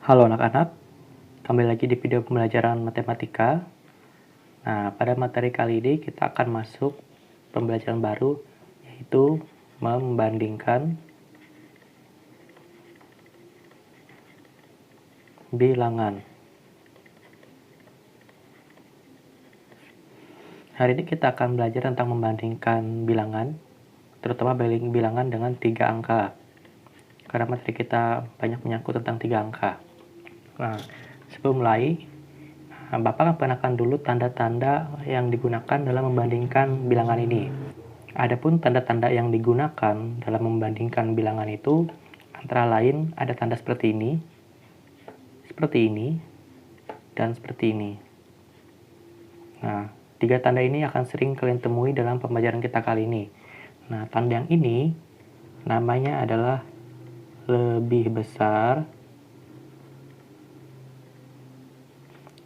Halo anak-anak, kembali lagi di video pembelajaran matematika. Nah, pada materi kali ini kita akan masuk pembelajaran baru, yaitu membandingkan bilangan. Hari ini kita akan belajar tentang membandingkan bilangan, terutama bilangan dengan 3 angka. Karena materi kita banyak menyangkut tentang 3 angka. Nah, sebelum mulai, Bapak akan perkenalkan dulu tanda-tanda yang digunakan dalam membandingkan bilangan ini. Adapun tanda-tanda yang digunakan dalam membandingkan bilangan itu antara lain ada tanda seperti ini, dan seperti ini. Nah, 3 tanda ini akan sering kalian temui dalam pembelajaran kita kali ini. Nah, tanda yang ini namanya adalah lebih besar.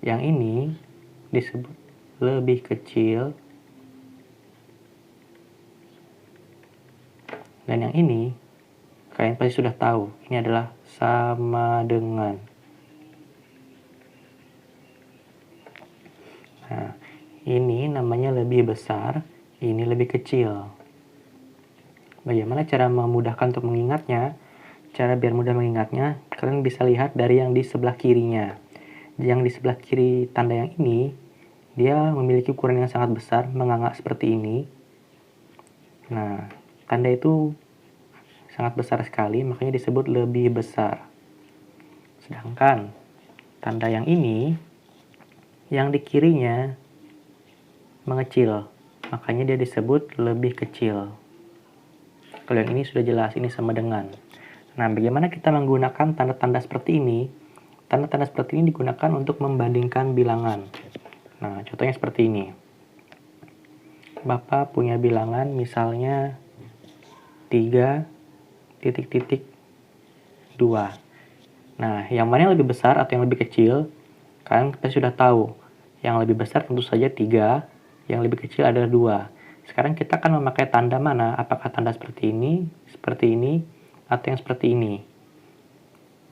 Yang ini disebut lebih kecil. Dan yang ini kalian pasti sudah tahu, ini adalah sama dengan. Nah, ini namanya lebih besar, ini lebih kecil. Bagaimana cara memudahkan untuk mengingatnya? Cara biar mudah mengingatnya, kalian bisa lihat dari yang di sebelah kirinya. Yang di sebelah kiri tanda yang ini, dia memiliki ukuran yang sangat besar, menganga seperti ini. Nah, tanda itu sangat besar sekali, makanya disebut lebih besar. Sedangkan tanda yang ini, yang di kirinya mengecil, makanya dia disebut lebih kecil. Kalau yang ini sudah jelas, ini sama dengan. Nah, bagaimana kita menggunakan tanda-tanda seperti ini? Tanda-tanda seperti ini digunakan untuk membandingkan bilangan. Nah, contohnya seperti ini. Bapak punya bilangan misalnya 3,2. Nah, yang mana yang lebih besar atau yang lebih kecil? Kalian pasti sudah tahu. Yang lebih besar tentu saja 3, yang lebih kecil adalah 2. Sekarang kita akan memakai tanda mana? Apakah tanda seperti ini, atau yang seperti ini?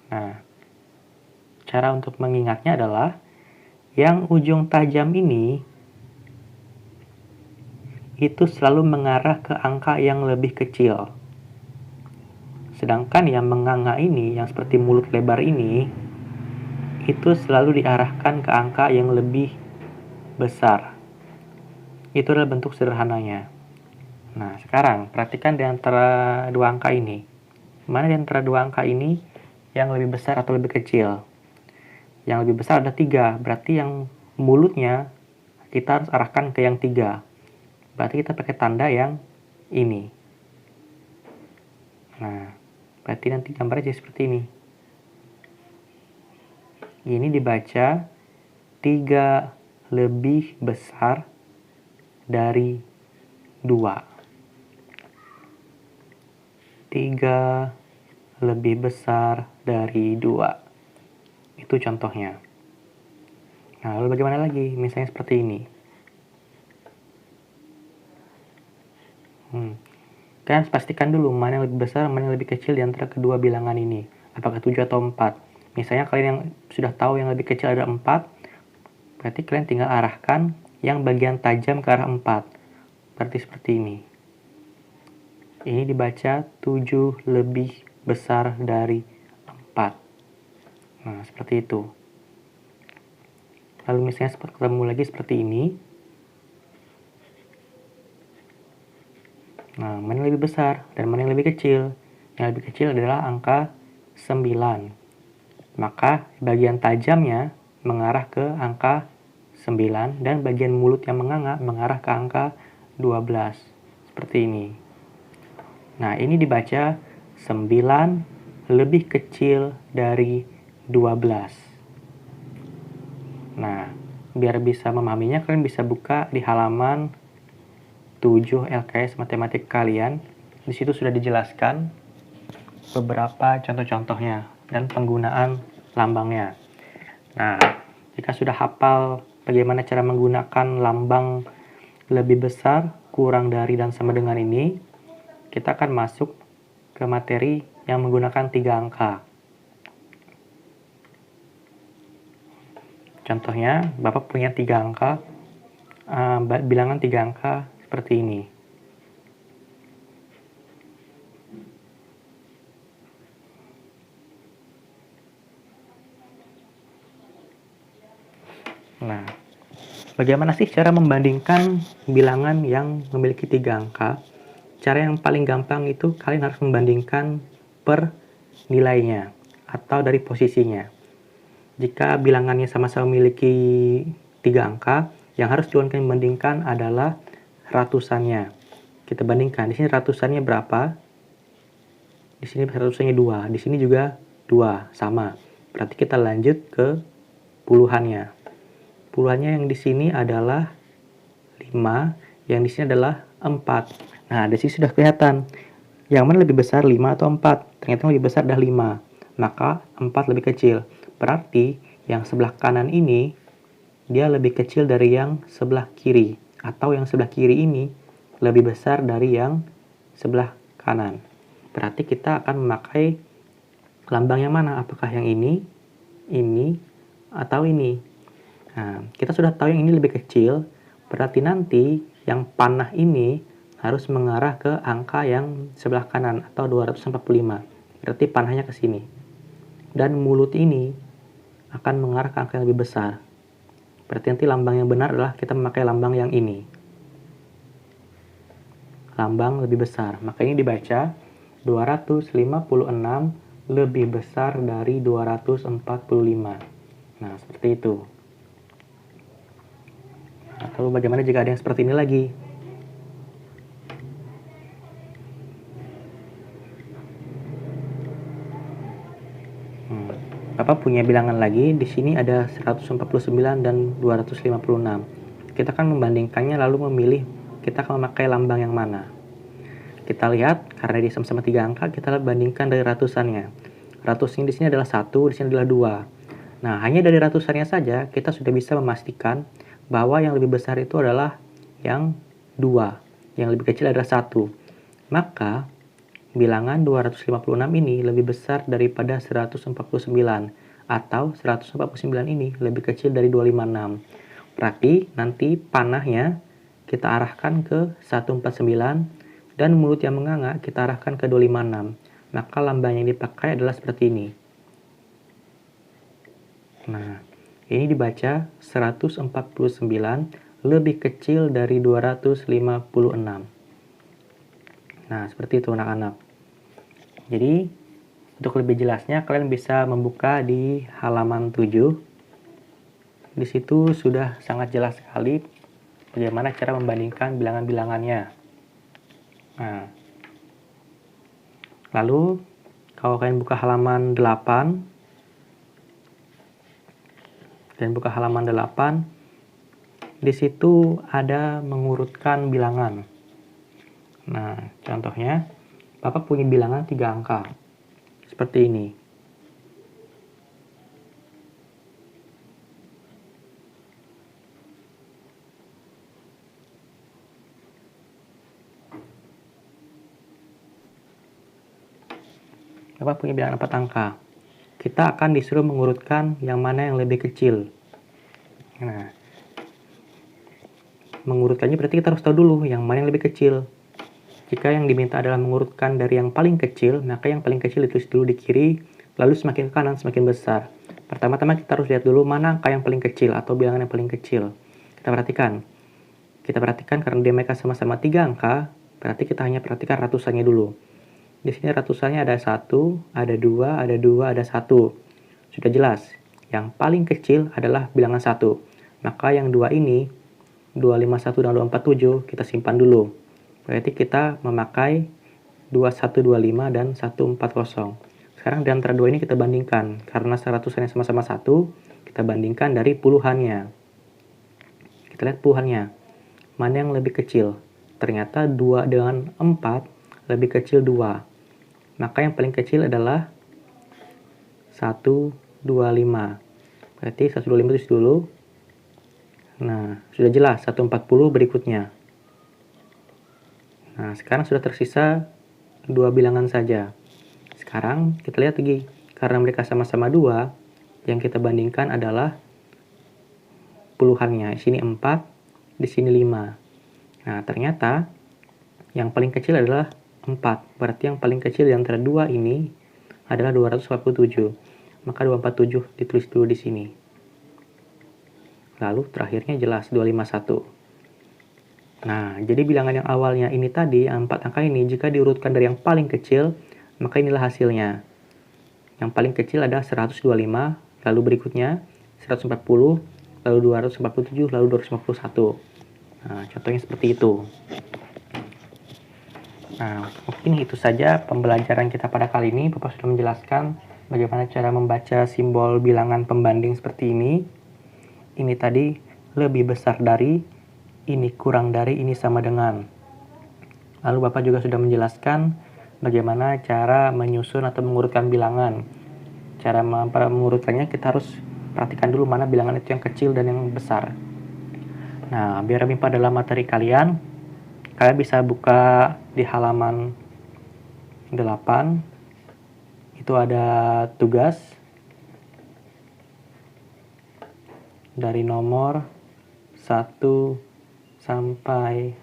Nah, cara untuk mengingatnya adalah yang ujung tajam ini itu selalu mengarah ke angka yang lebih kecil. Sedangkan yang menganga ini, yang seperti mulut lebar ini, itu selalu diarahkan ke angka yang lebih besar. Itu adalah bentuk sederhananya. Nah, sekarang perhatikan di antara dua angka ini. Mana di antara dua angka ini yang lebih besar atau lebih kecil? Yang lebih besar ada 3, berarti yang mulutnya kita harus arahkan ke yang 3. Berarti kita pakai tanda yang ini. Nah, berarti nanti gambarnya jadi seperti ini. Ini dibaca 3 lebih besar dari 2. 3 lebih besar dari 2. Itu contohnya. Nah, lalu bagaimana lagi? Misalnya seperti ini. Kalian pastikan dulu mana yang lebih besar, mana yang lebih kecil di antara kedua bilangan ini. Apakah 7 atau 4? Misalnya kalian yang sudah tahu yang lebih kecil ada 4, berarti kalian tinggal arahkan yang bagian tajam ke arah 4. Berarti seperti ini. Ini dibaca 7 lebih besar dari 4. Nah, seperti itu. Lalu misalnya ketemu lagi seperti ini. Nah, mana yang lebih besar dan mana yang lebih kecil? Yang lebih kecil adalah angka 9. Maka bagian tajamnya mengarah ke angka 9 dan bagian mulut yang menganga mengarah ke angka 12. Seperti ini. Nah, ini dibaca 9 lebih kecil dari 12. Nah, biar bisa memahaminya, kalian bisa buka di halaman 7 LKS matematik kalian. Di situ sudah dijelaskan beberapa contoh-contohnya dan penggunaan lambangnya. Nah, jika sudah hafal bagaimana cara menggunakan lambang lebih besar, kurang dari, dan sama dengan ini, kita akan masuk ke materi yang menggunakan 3 angka. Contohnya, Bapak punya 3 angka, bilangan 3 angka seperti ini. Nah, bagaimana sih cara membandingkan bilangan yang memiliki 3 angka? Cara yang paling gampang itu kalian harus membandingkan per nilainya atau dari posisinya. Jika bilangannya sama-sama memiliki 3 angka, yang harus dibandingkan adalah ratusannya. Kita bandingkan, di sini ratusannya berapa? Di sini ratusannya 2, di sini juga 2, sama. Berarti kita lanjut ke puluhannya. Puluhannya yang di sini adalah 5, yang di sini adalah 4. Nah, di sini sudah kelihatan. Yang mana lebih besar, 5 atau 4? Ternyata lebih besar adalah 5. Maka 4 lebih kecil. Berarti yang sebelah kanan ini, dia lebih kecil dari yang sebelah kiri. Atau yang sebelah kiri ini lebih besar dari yang sebelah kanan. Berarti kita akan memakai lambang yang mana? Apakah yang ini, atau ini? Nah, kita sudah tahu yang ini lebih kecil, berarti nanti yang panah ini harus mengarah ke angka yang sebelah kanan atau 245. Berarti panahnya ke sini. Dan mulut ini akan mengarah ke angka yang lebih besar. Berarti nanti lambang yang benar adalah kita memakai lambang yang ini. Lambang lebih besar. Maka ini dibaca 256 lebih besar dari 245. Nah, seperti itu. Atau bagaimana jika ada yang seperti ini lagi? Bapak punya bilangan lagi, di sini ada 149 dan 256. Kita akan membandingkannya lalu memilih kita akan memakai lambang yang mana. Kita lihat, karena dia sama-sama 3 angka, kita bandingkan dari ratusannya. Ratusnya di sini adalah 1, di sini adalah 2. Nah, hanya dari ratusannya saja, kita sudah bisa memastikan bahwa yang lebih besar itu adalah yang 2. Yang lebih kecil adalah 1. Maka, bilangan 256 ini lebih besar daripada 149. Atau 149 ini lebih kecil dari 256. Berarti, nanti panahnya kita arahkan ke 149. Dan mulut yang menganga kita arahkan ke 256. Maka lambang yang dipakai adalah seperti ini. Nah, ini dibaca 149 lebih kecil dari 256. Nah, seperti itu anak-anak. Jadi, untuk lebih jelasnya kalian bisa membuka di halaman 7. Di situ sudah sangat jelas sekali bagaimana cara membandingkan bilangan-bilangannya. Nah, lalu kalau kalian buka halaman 8, di situ ada mengurutkan bilangan. Nah, contohnya, Bapak punya bilangan 3 angka. Seperti ini. Bapak punya bilangan 4 angka. Kita akan disuruh mengurutkan yang mana yang lebih kecil. Nah, mengurutkannya berarti kita harus tahu dulu yang mana yang lebih kecil. Jika yang diminta adalah mengurutkan dari yang paling kecil, maka yang paling kecil ditulis dulu di kiri, lalu semakin ke kanan semakin besar. Pertama-tama kita harus lihat dulu mana angka yang paling kecil atau bilangan yang paling kecil. Kita perhatikan karena mereka sama-sama 3 angka, berarti kita hanya perhatikan ratusannya dulu. Di sini ratusannya ada 1, ada 2, ada 2, ada 1. Sudah jelas. Yang paling kecil adalah bilangan 1. Maka yang 2 ini, 251 dan 247, kita simpan dulu. Berarti kita memakai 2125 dan 140. Sekarang di antara 2 ini kita bandingkan. Karena ratusannya sama-sama 1, kita bandingkan dari puluhannya. Kita lihat puluhannya. Mana yang lebih kecil? Ternyata 2 dengan 4 lebih kecil 2. Maka yang paling kecil adalah 125. Berarti 125 tulis dulu. Nah, sudah jelas 140 berikutnya. Nah, sekarang sudah tersisa 2 bilangan saja. Sekarang kita lihat lagi. Karena mereka sama-sama 2, yang kita bandingkan adalah puluhannya. Di sini 4, di sini 5. Nah, ternyata yang paling kecil adalah 4. Berarti yang paling kecil di antara 2 ini adalah 247. Maka 247 ditulis dulu di sini. Lalu terakhirnya jelas 251. Nah, jadi bilangan yang awalnya ini tadi, yang 4 angka ini, jika diurutkan dari yang paling kecil, maka inilah hasilnya. Yang paling kecil ada 125, lalu berikutnya 140, lalu 247, lalu 251. Nah, contohnya seperti itu. Nah, mungkin itu saja pembelajaran kita pada kali ini. Bapak sudah menjelaskan bagaimana cara membaca simbol bilangan pembanding seperti ini. Ini tadi lebih besar dari, ini kurang dari, ini sama dengan. Lalu Bapak juga sudah menjelaskan bagaimana cara menyusun atau mengurutkan bilangan. Cara mengurutkannya kita harus perhatikan dulu mana bilangan itu yang kecil dan yang besar. Nah, biar lebih pada dalam materi kalian bisa buka di halaman 8. Itu ada tugas dari nomor 1 sampai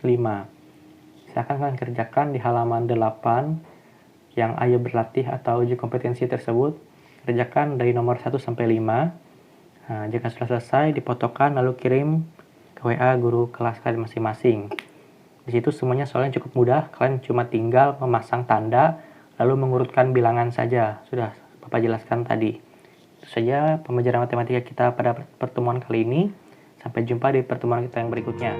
5. Silakan kalian kerjakan di halaman 8 yang ayo berlatih atau uji kompetensi tersebut. Kerjakan dari nomor 1 sampai 5. Nah, jika sudah selesai, difotokan lalu kirim ke WA guru kelas kalian masing-masing. Di situ semuanya soalnya cukup mudah, kalian cuma tinggal memasang tanda lalu mengurutkan bilangan saja. Sudah Bapak jelaskan tadi. Itu saja pembelajaran matematika kita pada pertemuan kali ini. Sampai jumpa di pertemuan kita yang berikutnya.